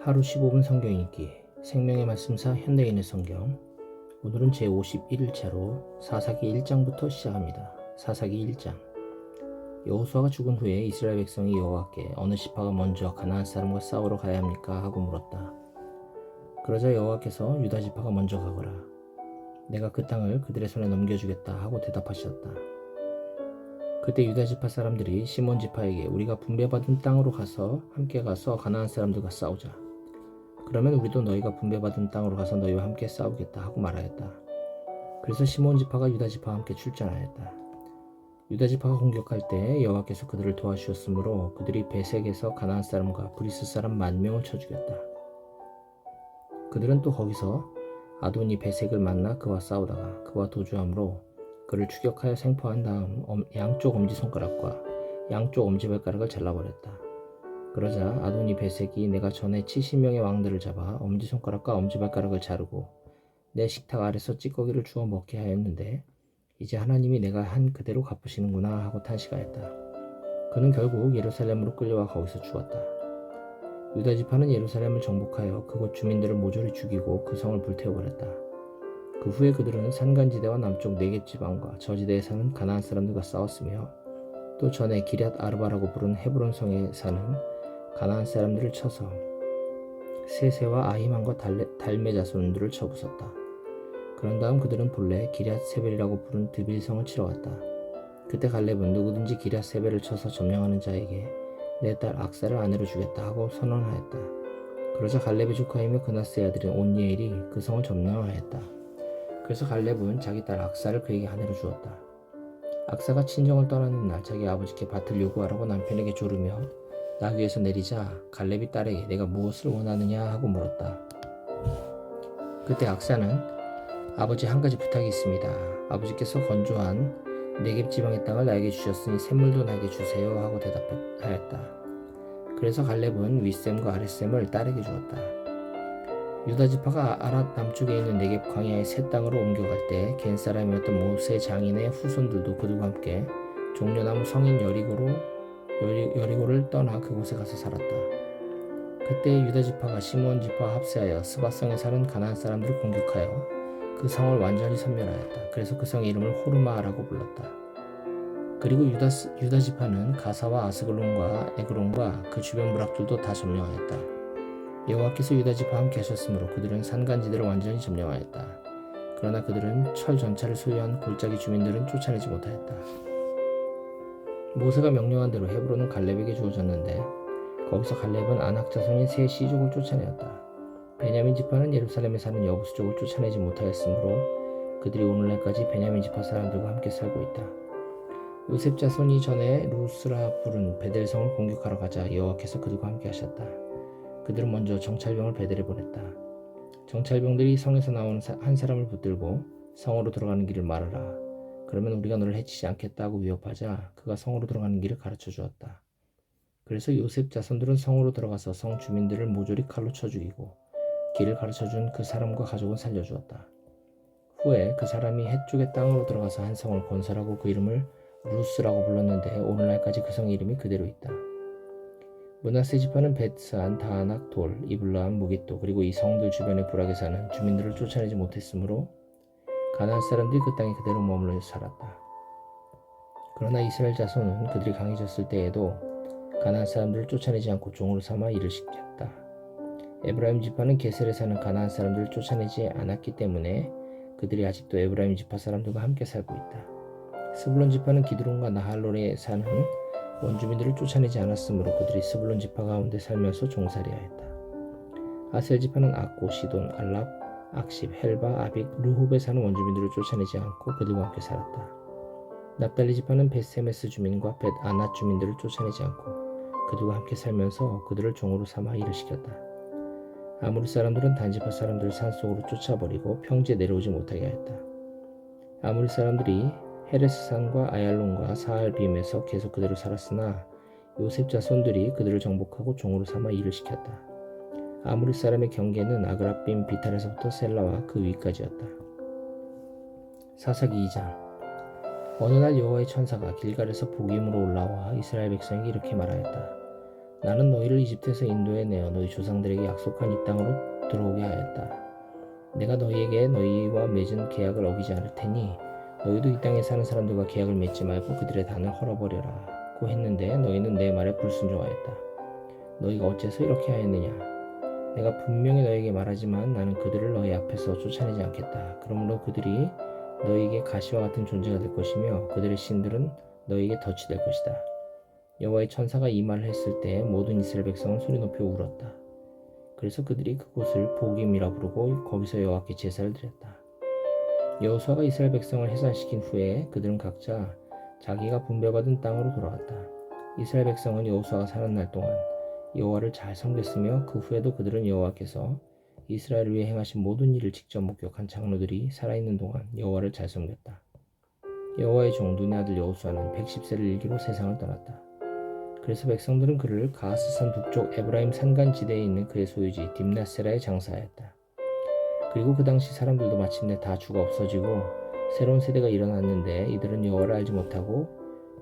하루 15분 성경 읽기 생명의 말씀사 현대인의 성경. 오늘은 제51일차로 사사기 1장부터 시작합니다. 사사기 1장. 여호수아가 죽은 후에 이스라엘 백성이 여호와께 어느 지파가 먼저 가나안 사람과 싸우러 가야 합니까? 하고 물었다. 그러자 여호와께서 유다 지파가 먼저 가거라. 내가 그 땅을 그들의 손에 넘겨주겠다 하고 대답하셨다. 그때 유다 지파 사람들이 시몬 지파에게 우리가 분배받은 땅으로 함께 가서 가나안 사람들과 싸우자. 그러면 우리도 너희가 분배받은 땅으로 가서 너희와 함께 싸우겠다 하고 말하였다. 그래서 시몬 지파가 유다 지파와 함께 출전하였다. 유다 지파가 공격할 때 여호와께서 그들을 도와주셨으므로 그들이 베색에서 가나안 사람과 브리스 사람 10,000명을 쳐 죽였다. 그들은 또 거기서 아도니 베색을 만나 그와 싸우다가 그와 도주함으로 그를 추격하여 생포한 다음 양쪽 엄지손가락과 양쪽 엄지발가락을 잘라버렸다. 그러자 아도니 베색이 내가 전에 70명의 왕들을 잡아 엄지손가락과 엄지발가락을 자르고 내 식탁 아래서 찌꺼기를 주워 먹게 하였는데 이제 하나님이 내가 한 그대로 갚으시는구나 하고 탄식하였다. 그는 결국 예루살렘으로 끌려와 거기서 죽었다. 유다 지파는 예루살렘을 정복하여 그곳 주민들을 모조리 죽이고 그 성을 불태워버렸다. 그 후에 그들은 산간지대와 남쪽 네겝 지방과 저지대에 사는 가나안 사람들과 싸웠으며 또 전에 기럇 아르바라고 부른 헤브론 성에 사는 가나안 사람들을 쳐서 세세와 아히만과 달메 자손들을 쳐부쉈다. 그런 다음 그들은 본래 기럇 세벨이라고 부른 드빌성을 치러 갔다. 그때 갈렙은 누구든지 기럇 세벨을 쳐서 점령하는 자에게 내 딸 악사를 아내로 주겠다 하고 선언하였다. 그러자 갈렙의 조카이며 그나스의 아들인 온니엘이 그 성을 점령하였다. 그래서 갈렙은 자기 딸 악사를 그에게 아내로 주었다. 악사가 친정을 떠나는 날 자기 아버지께 밭을 요구하라고 남편에게 조르며 나귀에서 내리자 갈렙이 딸에게 내가 무엇을 원하느냐 하고 물었다. 그때 악사는 아버지 한 가지 부탁이 있습니다. 아버지께서 건조한 네겝 지방의 땅을 나에게 주셨으니 샘물도 나에게 주세요 하고 대답하였다. 그래서 갈렙은 윗샘과 아랫샘을 딸에게 주었다. 유다 지파가 아랏 남쪽에 있는 네겝 광야의 새 땅으로 옮겨갈 때 겐 사람이었던 모세 장인의 후손들도 그들과 함께 종려나무 성인 여리고를 떠나 그곳에 가서 살았다. 그때 유다 지파가 시몬 지파와 합세하여 스바성에 사는 가나안 사람들을 공격하여 그 성을 완전히 섬멸하였다. 그래서 그 성의 이름을 호르마라고 불렀다. 그리고 유다 지파는 가사와 아스글론과 에그론과 그 주변 부락들도 다 점령하였다. 여호와께서 유다 지파와 함께 하셨으므로 그들은 산간지대를 완전히 점령하였다. 그러나 그들은 철 전차를 소유한 골짜기 주민들은 쫓아내지 못하였다. 모세가 명령한 대로 헤브론은 갈렙에게 주어졌는데 거기서 갈렙은 아낙 자손인 세 시족을 쫓아내었다. 베냐민 지파는 예루살렘에 사는 여부수족을 쫓아내지 못하였으므로 그들이 오늘날까지 베냐민 지파 사람들과 함께 살고 있다. 요셉 자손이 전에 루스라 부른 베델성을 공격하러 가자 여호와께서 그들과 함께 하셨다. 그들은 먼저 정찰병을 베델에 보냈다. 정찰병들이 성에서 나오는 한 사람을 붙들고 성으로 들어가는 길을 말하라. 그러면 우리가 너를 해치지 않겠다고 위협하자 그가 성으로 들어가는 길을 가르쳐 주었다. 그래서 요셉 자손들은 성으로 들어가서 성 주민들을 모조리 칼로 쳐 죽이고 길을 가르쳐 준 그 사람과 가족은 살려주었다. 후에 그 사람이 해쪽의 땅으로 들어가서 한 성을 건설하고 그 이름을 루스라고 불렀는데 오늘날까지 그 성의 이름이 그대로 있다. 므낫세 지파는 벳스안, 다아낙, 돌, 이블라함, 무깃도 그리고 이 성들 주변의 부락에 사는 주민들을 쫓아내지 못했으므로 가나안 사람들이 그 땅에 그대로 머물러 살았다. 그러나 이스라엘 자손은 그들이 강해졌을 때에도 가나안 사람들을 쫓아내지 않고 종으로 삼아 일을 시켰다. 에브라임 지파는 게셀에 사는 가나안 사람들을 쫓아내지 않았기 때문에 그들이 아직도 에브라임 지파 사람들과 함께 살고 있다. 스불론 지파는 기드론과 나할롤에 사는 원주민들을 쫓아내지 않았으므로 그들이 스불론 지파 가운데 살면서 종살이하였다. 아셀 지파는 악고, 시돈, 알랍, 악십, 헬바, 아빅, 르홉에 사는 원주민들을 쫓아내지 않고 그들과 함께 살았다. 납달리 지파는 벳세메스 주민과 벳아낫 주민들을 쫓아내지 않고 그들과 함께 살면서 그들을 종으로 삼아 일을 시켰다. 아모리 사람들은 단지파 사람들을 산속으로 쫓아버리고 평지에 내려오지 못하게 하였다. 아모리 사람들이 헤레스산과 아얄론과 사알빔에서 계속 그대로 살았으나 요셉 자손들이 그들을 정복하고 종으로 삼아 일을 시켰다. 아모리 사람의 경계는 아그라빔 비탈에서부터 셀라와 그 위까지였다. 사사기 2장. 어느 날 여호와의 천사가 길갈에서 복임으로 올라와 이스라엘 백성에게 이렇게 말하였다. 나는 너희를 이집트에서 인도해 내어 너희 조상들에게 약속한 이 땅으로 들어오게 하였다. 내가 너희에게 너희와 맺은 계약을 어기지 않을 테니 너희도 이 땅에 사는 사람들과 계약을 맺지 말고 그들의 단을 헐어버려라 고 했는데 너희는 내 말에 불순종하였다. 너희가 어째서 이렇게 하였느냐? 내가 분명히 너희에게 말하지만 나는 그들을 너희 앞에서 쫓아내지 않겠다. 그러므로 그들이 너희에게 가시와 같은 존재가 될 것이며 그들의 신들은 너희에게 덫이 될 것이다. 여호와의 천사가 이 말을 했을 때 모든 이스라엘 백성은 소리 높여 울었다. 그래서 그들이 그곳을 보김이라 부르고 거기서 여호와께 제사를 드렸다. 여호수아가 이스라엘 백성을 해산시킨 후에 그들은 각자 자기가 분배받은 땅으로 돌아왔다. 이스라엘 백성은 여호수아가 사는 날 동안 여호와를 잘 섬겼으며 그 후에도 그들은 여호와께서 이스라엘을 위해 행하신 모든 일을 직접 목격한 장로들이 살아있는 동안 여호와를 잘 섬겼다. 여호와의 종 눈의 아들 여호수아는 110세를 일기로 세상을 떠났다. 그래서 백성들은 그를 가하스산 북쪽 에브라임 산간 지대에 있는 그의 소유지 딥낫세라에 장사하였다. 그리고 그 당시 사람들도 마침내 다 죽어 없어지고 새로운 세대가 일어났는데 이들은 여호와를 알지 못하고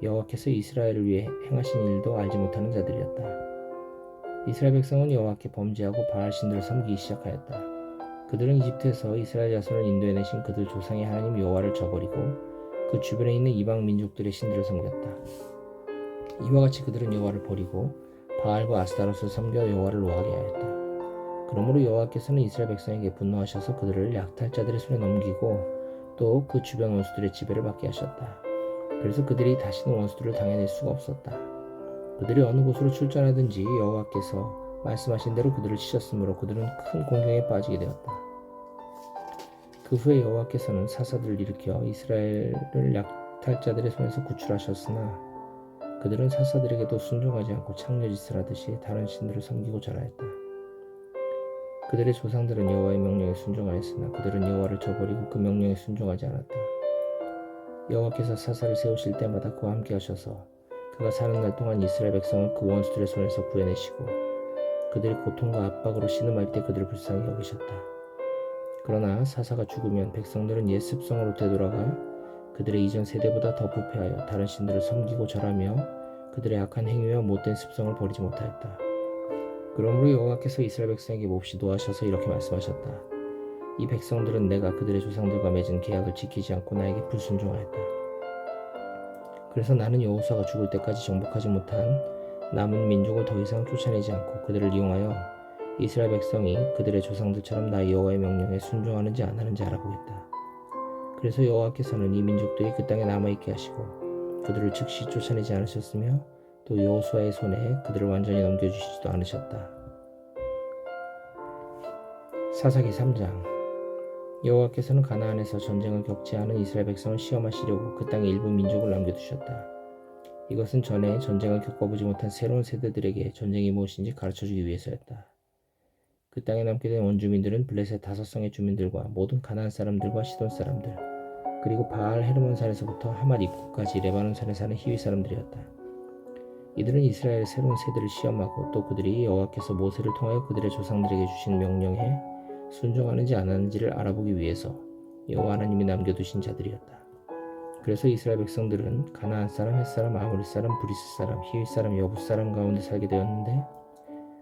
여호와께서 이스라엘을 위해 행하신 일도 알지 못하는 자들이었다. 이스라엘 백성은 여호와께 범죄하고 바알 신들을 섬기기 시작하였다. 그들은 이집트에서 이스라엘 자손을 인도해내신 그들 조상의 하나님 여호와를 저버리고 그 주변에 있는 이방 민족들의 신들을 섬겼다. 이와 같이 그들은 여호와를 버리고 바알과 아스타롯을 섬겨 여호와를 노하게 하였다. 그러므로 여호와께서는 이스라엘 백성에게 분노하셔서 그들을 약탈자들의 손에 넘기고 또 그 주변 원수들의 지배를 받게 하셨다. 그래서 그들이 다시는 원수들을 당해낼 수가 없었다. 그들이 어느 곳으로 출전하든지 여호와께서 말씀하신 대로 그들을 치셨으므로 그들은 큰 공경에 빠지게 되었다. 그 후에 여호와께서는 사사들을 일으켜 이스라엘을 약탈자들의 손에서 구출하셨으나 그들은 사사들에게도 순종하지 않고 창녀짓을 하듯이 다른 신들을 섬기고 절하였다. 그들의 조상들은 여호와의 명령에 순종하였으나 그들은 여호와를 저버리고 그 명령에 순종하지 않았다. 여호와께서 사사를 세우실 때마다 그와 함께 하셔서 그가 사는 날 동안 이스라엘 백성을 그 원수들의 손에서 구해내시고 그들의 고통과 압박으로 신음할 때 그들을 불쌍히 여기셨다. 그러나 사사가 죽으면 백성들은 옛 습성으로 되돌아가 그들의 이전 세대보다 더 부패하여 다른 신들을 섬기고 절하며 그들의 악한 행위와 못된 습성을 버리지 못하였다. 그러므로 여호와께서 이스라엘 백성에게 몹시 노하셔서 이렇게 말씀하셨다. 이 백성들은 내가 그들의 조상들과 맺은 계약을 지키지 않고 나에게 불순종하였다. 그래서 나는 여호수아가 죽을 때까지 정복하지 못한 남은 민족을 더 이상 쫓아내지 않고 그들을 이용하여 이스라엘 백성이 그들의 조상들처럼 나 여호와의 명령에 순종하는지 안 하는지 알아보겠다. 그래서 여호와께서는 이 민족들이 그 땅에 남아있게 하시고 그들을 즉시 쫓아내지 않으셨으며 또 여호수아의 손에 그들을 완전히 넘겨주시지도 않으셨다. 사사기 3장. 여호와께서는 가나안에서 전쟁을 겪지 않은 이스라엘 백성을 시험하시려고 그 땅에 일부 민족을 남겨두셨다. 이것은 전에 전쟁을 겪어보지 못한 새로운 세대들에게 전쟁이 무엇인지 가르쳐주기 위해서였다. 그 땅에 남게 된 원주민들은 블레셋 5성의 주민들과 모든 가나안 사람들과 시돈 사람들 그리고 바알 헤르몬 산에서부터 하맛 입구까지 레바논 산에 사는 히위 사람들이었다. 이들은 이스라엘의 새로운 세대를 시험하고 또 그들이 여호와께서 모세를 통하여 그들의 조상들에게 주신 명령에 순종하는지 안 하는지를 알아보기 위해서 여호와 하나님이 남겨두신 자들이었다. 그래서 이스라엘 백성들은 가나안 사람, 헷 사람, 아모리 사람, 브리스 사람, 히위 사람, 여부 사람 가운데 살게 되었는데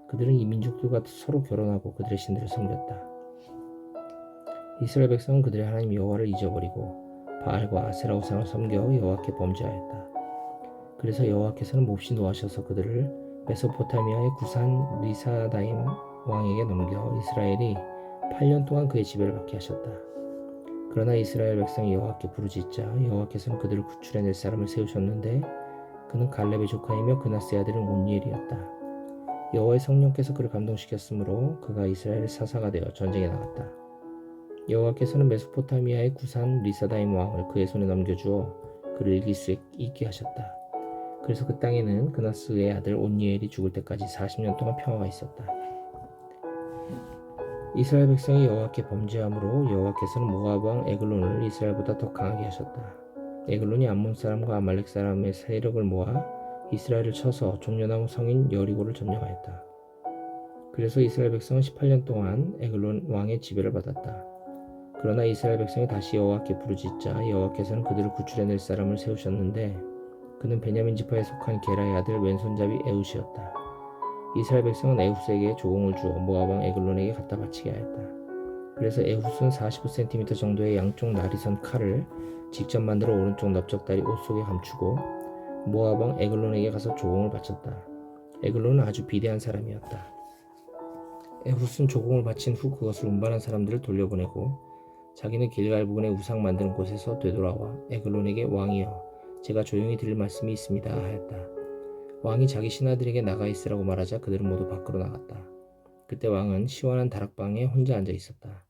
그들은 이 민족들과 서로 결혼하고 그들의 신들을 섬겼다. 이스라엘 백성은 그들의 하나님 여호와를 잊어버리고 바알과 아세라 우상을 섬겨 여호와께 범죄하였다. 그래서 여호와께서는 몹시 노하셔서 그들을 메소포타미아의 구산 리사다임 왕에게 넘겨 이스라엘이 8년 동안 그의 지배를 받게 하셨다. 그러나 이스라엘 백성이 여호와께 부르짖자 여호와께서는 그들을 구출해낼 사람을 세우셨는데 그는 갈렙의 조카이며 그나스의 아들은 온니엘이었다. 여호와의 성령께서 그를 감동시켰으므로 그가 이스라엘의 사사가 되어 전쟁에 나갔다. 여호와께서는 메소포타미아의 구산 리사다임 왕을 그의 손에 넘겨주어 그를 이길 수 있게 하셨다. 그래서 그 땅에는 그나스의 아들 온니엘이 죽을 때까지 40년 동안 평화가 있었다. 이스라엘 백성이 여호와께 범죄함으로 여호와께서는 모압 왕 에글론을 이스라엘보다 더 강하게 하셨다. 에글론이 암몬 사람과 아말렉 사람의 세력을 모아 이스라엘을 쳐서 종려나무 성인 여리고를 점령하였다. 그래서 이스라엘 백성은 18년 동안 에글론 왕의 지배를 받았다. 그러나 이스라엘 백성이 다시 여호와께 부르짖자 여호와께서는 그들을 구출해낼 사람을 세우셨는데 그는 베냐민 지파에 속한 게라의 아들 왼손잡이 에웃이었다. 이스라엘 백성은 에훗에게 조공을 주어 모압 왕 에글론에게 갖다 바치게 하였다. 그래서 에훗은 45cm 정도의 양쪽 날이선 칼을 직접 만들어 오른쪽 넓적다리 옷 속에 감추고 모압 왕 에글론에게 가서 조공을 바쳤다. 에글론은 아주 비대한 사람이었다. 에훗은 조공을 바친 후 그것을 운반한 사람들을 돌려보내고 자기는 길갈 부근에 우상 만드는 곳에서 되돌아와 에글론에게 왕이여 제가 조용히 드릴 말씀이 있습니다 하였다. 왕이 자기 신하들에게 나가 있으라고 말하자 그들은 모두 밖으로 나갔다. 그때 왕은 시원한 다락방에 혼자 앉아 있었다.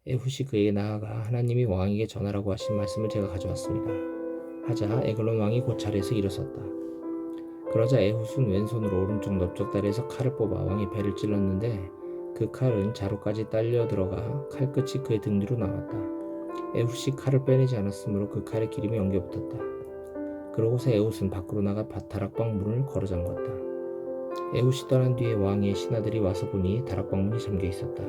에훗이 그에게 나아가 하나님이 왕에게 전하라고 하신 말씀을 제가 가져왔습니다. 하자 에글론 왕이 곧 자리에서 일어섰다. 그러자 에훗은 왼손으로 오른쪽 넓적다리에서 칼을 뽑아 왕의 배를 찔렀는데 그 칼은 자루까지 딸려 들어가 칼끝이 그의 등 뒤로 나왔다. 에훗이 칼을 빼내지 않았으므로 그 칼에 기름이 엉겨붙었다. 그러고서 에훗은 밖으로 나가 다락방 문을 걸어 잠갔다. 에훗이 떠난 뒤에 왕의 신하들이 와서 보니 다락방 문이 잠겨 있었다.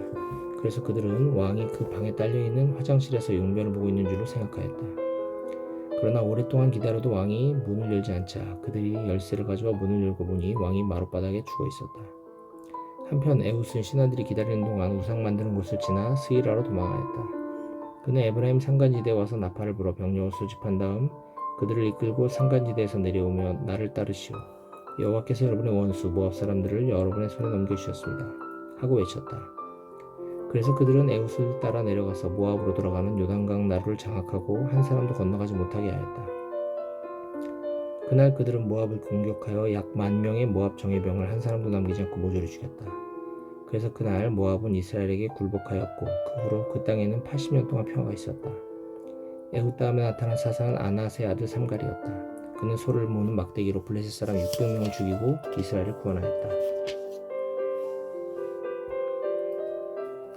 그래서 그들은 왕이 그 방에 딸려있는 화장실에서 용변을 보고 있는 줄로 생각하였다. 그러나 오랫동안 기다려도 왕이 문을 열지 않자 그들이 열쇠를 가져와 문을 열고 보니 왕이 마룻바닥에 죽어 있었다. 한편 에훗은 신하들이 기다리는 동안 우상 만드는 곳을 지나 스이라로 도망하였다. 그는 에브라임 산간지대에 와서 나팔을 불어 병력을 소집한 다음 그들을 이끌고 산간지대에서 내려오며 나를 따르시오. 여호와께서 여러분의 원수 모압 사람들을 여러분의 손에 넘겨주셨습니다. 하고 외쳤다. 그래서 그들은 에훗을 따라 내려가서 모압으로 돌아가는 요단강 나루를 장악하고 한 사람도 건너가지 못하게 하였다. 그날 그들은 모압을 공격하여 약 10,000명의 모압 정예병을 한 사람도 남기지 않고 모조리 죽였다. 그래서 그날 모압은 이스라엘에게 굴복하였고 그 후로 그 땅에는 80년 동안 평화가 있었다. 에훗 다음에 나타난 사사는 아낫의 아들 삼갈이었다. 그는 소를 모는 막대기로 블레셋 사람 600명을 죽이고 이스라엘을 구원하였다.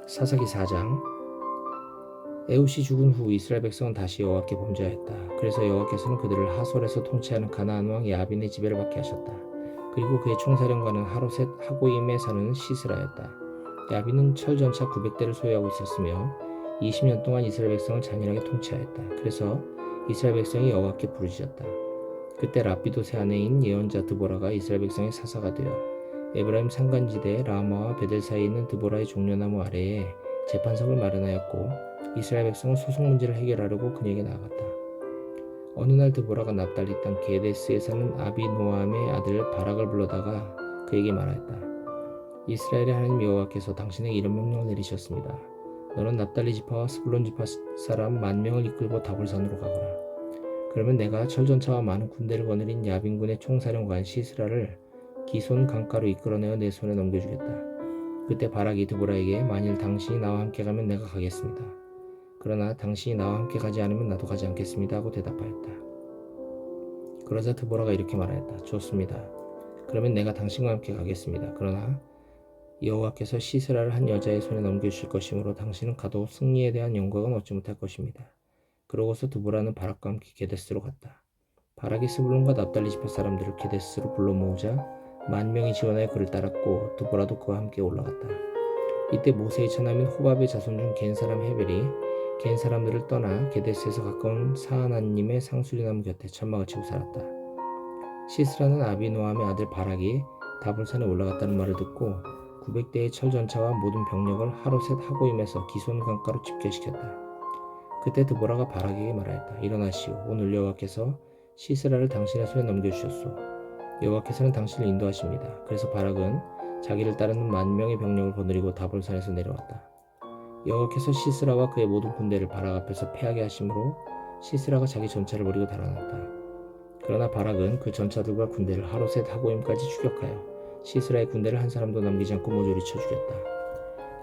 사사기 4장. 에훗이 죽은 후 이스라엘 백성은 다시 여호와께 범죄하였다. 그래서 여호와께서는 그들을 하솔에서 통치하는 가나안 왕 야빈의 지배를 받게 하셨다. 그리고 그의 총사령관은 하로셋 하고임에 사는 시스라였다. 야빈은 철전차 900대를 소유하고 있었으며 20년 동안 이스라엘 백성을 잔인하게 통치하였다. 그래서 이스라엘 백성이 여호와께 부르짖었다. 그때 라피도세 아내인 예언자 드보라가 이스라엘 백성의 사사가 되어 에브라임 산간지대 라마와 베델 사이에 있는 드보라의 종려나무 아래에 재판석을 마련하였고 이스라엘 백성은 소송 문제를 해결하려고 그에게 나아갔다. 어느 날 드보라가 납달리 땅 게데스에 사는 아비노암의 아들 바락을 불러다가 그에게 말하였다. 이스라엘의 하나님 여호와께서 당신에게 이런 명령을 내리셨습니다. 너는 납달리 지파와 스불론 지파 사람 10,000명을 이끌고 다볼산으로 가거라. 그러면 내가 철전차와 많은 군대를 거느린 야빈군의 총사령관 시스라를 기손 강가로 이끌어내어 내 손에 넘겨주겠다. 그때 바락이 드보라에게 만일 당신이 나와 함께 가면 내가 가겠습니다. 그러나 당신이 나와 함께 가지 않으면 나도 가지 않겠습니다 하고 대답하였다. 그러자 드보라가 이렇게 말하였다. 좋습니다. 그러면 내가 당신과 함께 가겠습니다. 그러나 여호와께서 시스라를 한 여자의 손에 넘겨주실 것이므로 당신은 가도 승리에 대한 영광은 얻지 못할 것입니다. 그러고서 드보라는 바락과 함께 게데스로 갔다. 바락이 스불론과 납달리 지파 사람들을 게데스로 불러 모으자 10,000명이 지원하여 그를 따랐고 드보라도 그와 함께 올라갔다. 이때 모세의 처남인 호밥의 자손 중 겐 사람 헤벨이 겐 사람들을 떠나 게데스에서 가까운 사하나님의 상수리나무 곁에 천막을 치고 살았다. 시스라는 아비노함의 아들 바락이 다볼산에 올라갔다는 말을 듣고 900대의 철전차와 모든 병력을 하로셋 하고임에서 기손 강가로 집결시켰다. 그때 드보라가 바락에게 말하였다. 일어나시오. 오늘 여호와께서 시스라를 당신의 손에 넘겨주셨소. 여호와께서는 당신을 인도하십니다. 그래서 바락은 자기를 따르는 10,000명의 병력을 거느리고 다볼산에서 내려왔다. 여호와께서 시스라와 그의 모든 군대를 바락 앞에서 패하게 하심으로 시스라가 자기 전차를 버리고 달아났다. 그러나 바락은 그 전차들과 군대를 하로셋 하고임까지 추격하여 시스라의 군대를 한 사람도 남기지 않고 모조리 쳐 죽였다.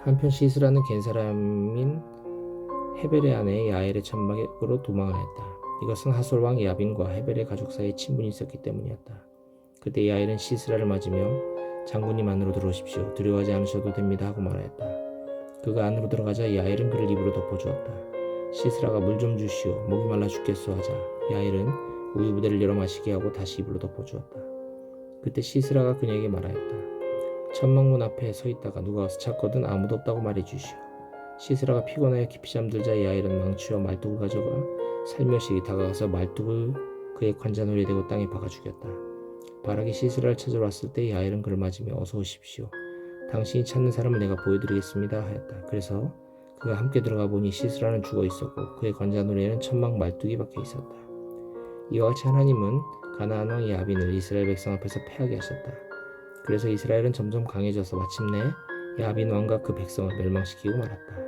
한편 시스라는 겐 사람인 헤벨의 아내 야엘의 천막으로 도망하였다. 이것은 하솔 왕 야빈과 헤벨의 가족 사이에 친분이 있었기 때문이었다. 그때 야엘은 시스라를 맞으며 장군님 안으로 들어오십시오. 두려워하지 않으셔도 됩니다 하고 말하였다. 그가 안으로 들어가자 야엘은 그를 입으로 덮어주었다. 시스라가 물 좀 주시오. 목이 말라 죽겠소 하자 야엘은 우유 부대를 열어 마시게 하고 다시 입으로 덮어주었다. 그때 시스라가 그녀에게 말하였다. 천막문 앞에 서 있다가 누가 와서 찾거든 아무도 없다고 말해주시오. 시스라가 피곤하여 깊이 잠들자 야엘은 망치와 말뚝을 가져가 살며시 다가가서 말뚝을 그의 관자놀이에 대고 땅에 박아 죽였다. 바락이 시스라를 찾으러 왔을 때 야엘은 그를 맞으며 어서 오십시오. 당신이 찾는 사람을 내가 보여드리겠습니다 하였다. 그래서 그가 함께 들어가 보니 시스라는 죽어 있었고 그의 관자놀이에는 천막 말뚝이 박혀 있었다. 이와 같이 하나님은 가나안 왕 야빈을 이스라엘 백성 앞에서 패하게 하셨다. 그래서 이스라엘은 점점 강해져서 마침내 야빈 왕과 그 백성을 멸망시키고 말았다.